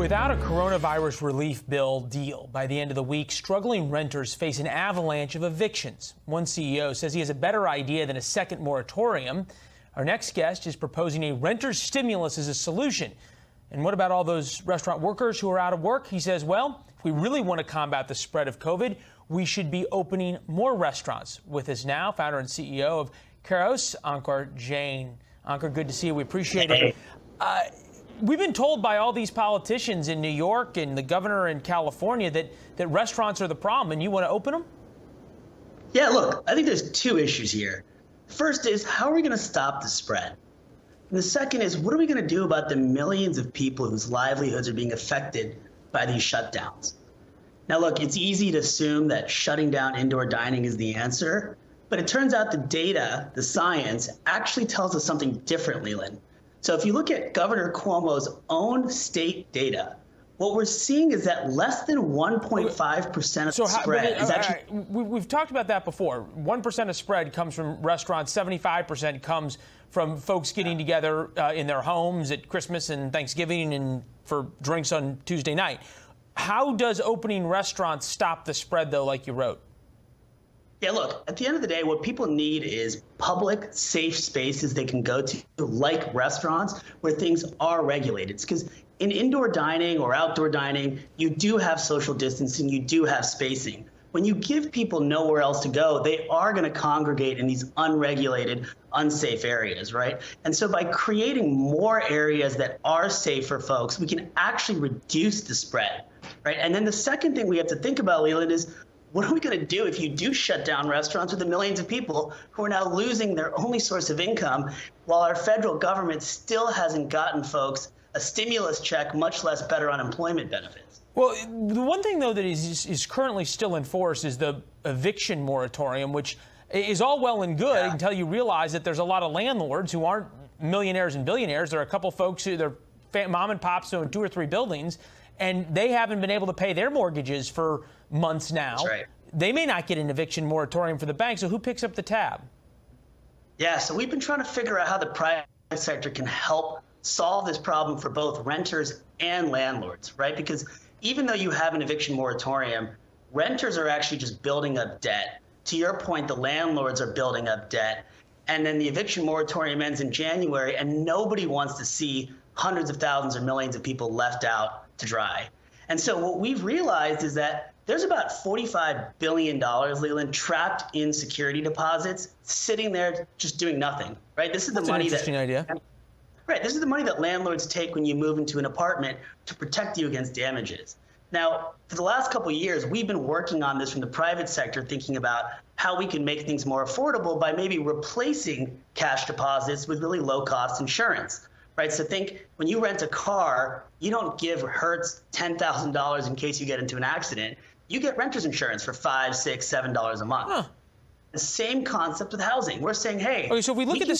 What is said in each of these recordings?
Without a coronavirus relief bill deal by the end of the week, struggling renters face an avalanche of evictions. One CEO says he has a better idea than a second moratorium. Our next guest is proposing a renter's stimulus as a solution. And what about all those restaurant workers who are out of work? He says, well, if we really want to combat the spread of COVID, we should be opening more restaurants. With us now, founder and CEO of Kairos, Ankur Jain. Ankur, good to see you. We appreciate it. We've been told by all these politicians in New York and the governor in California that restaurants are the problem, and you want to open them? Yeah, look, I think there's two issues here. First is, how are we going to stop the spread? And the second is, what are we going to do about the millions of people whose livelihoods are being affected by these shutdowns? Now, look, it's easy to assume that shutting down indoor dining is the answer, but it turns out the data, the science, actually tells us something different, Leland. So if you look at Governor Cuomo's own state data, what we're seeing is that less than 1.5% of the spread is actually... We've talked about that before. 1% of spread comes from restaurants. 75% comes from folks getting together in their homes at Christmas and Thanksgiving and for drinks on Tuesday night. How does opening restaurants stop the spread, though, like you wrote? Yeah, look, at the end of the day, what people need is public, safe spaces they can go to, like restaurants, where things are regulated. Because in indoor dining or outdoor dining, you do have social distancing, you do have spacing. When you give people nowhere else to go, they are going to congregate in these unregulated, unsafe areas, right? And so by creating more areas that are safe for folks, we can actually reduce the spread, right? And then the second thing we have to think about, Leland, is what are we going to do if you do shut down restaurants with the millions of people who are now losing their only source of income, while our federal government still hasn't gotten folks a stimulus check, much less better unemployment benefits? Well, the one thing, though, that is currently still in force is the eviction moratorium, which is all well and good until you realize that there's a lot of landlords who aren't millionaires and billionaires. There are a couple folks who they're mom and pops who own 2 or 3 buildings, and they haven't been able to pay their mortgages for months now. That's right. They may not get an eviction moratorium for the bank, so who picks up the tab? Yeah, so we've been trying to figure out how the private sector can help solve this problem for both renters and landlords, right? Because even though you have an eviction moratorium, renters are actually just building up debt. To your point, the landlords are building up debt. And then the eviction moratorium ends in January, and nobody wants to see hundreds of thousands or millions of people left out to dry. And so what we've realized is that there's about $45 billion, Leland, trapped in security deposits, sitting there just doing nothing, right? This is the money interesting idea. Right, this is the money that landlords take when you move into an apartment to protect you against damages. Now, for the last couple of years, we've been working on this from the private sector, thinking about how we can make things more affordable by maybe replacing cash deposits with really low-cost insurance, right? So think, when you rent a car, you don't give Hertz $10,000 in case you get into an accident. You get renter's insurance for $5, $6, $7 a month. Huh. The same concept with housing. We're saying, hey. Okay, so if we look at the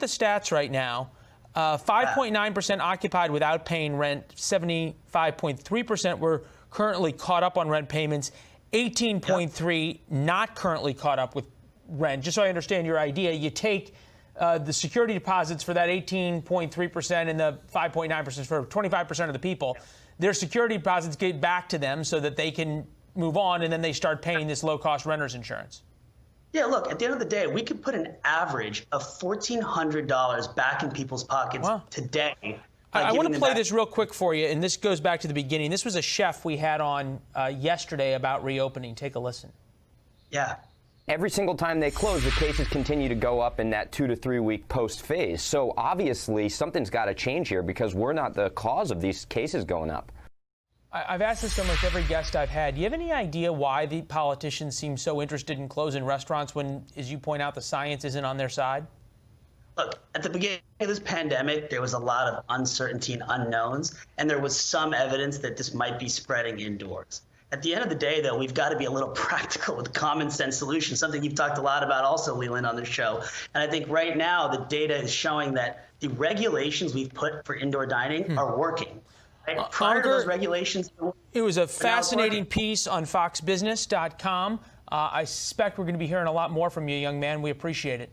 stats right now, 5.9% occupied without paying rent, 75.3% were currently caught up on rent payments, 18.3% not currently caught up with rent. Just so I understand your idea, you take the security deposits for that 18.3% and the 5.9% for 25% of the people. Their security deposits get back to them so that they can move on, and then they start paying this low-cost renter's insurance. Yeah, look, at the end of the day, we could put an average of $1,400 back in people's pockets today. I want to play this real quick for you, and this goes back to the beginning. This was a chef we had on yesterday about reopening. Take a listen. Yeah. Every single time they close, the cases continue to go up in that 2 to 3 week post phase. So obviously something's got to change here, because we're not the cause of these cases going up. I've asked this to almost every guest I've had. Do you have any idea why the politicians seem so interested in closing restaurants when, as you point out, the science isn't on their side? Look, at the beginning of this pandemic, there was a lot of uncertainty and unknowns, and there was some evidence that this might be spreading indoors. At the end of the day, though, we've got to be a little practical with common sense solutions, something you've talked a lot about also, Leland, on this show. And I think right now the data is showing that the regulations we've put for indoor dining are working. Right? Prior to those regulations, it was a fascinating piece on foxbusiness.com. I suspect we're going to be hearing a lot more from you, young man. We appreciate it.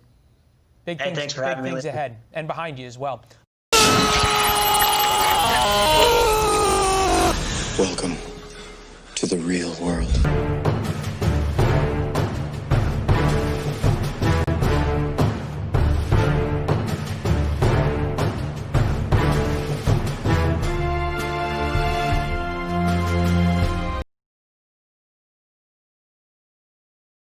Big things ahead and behind you as well. Welcome to the real world.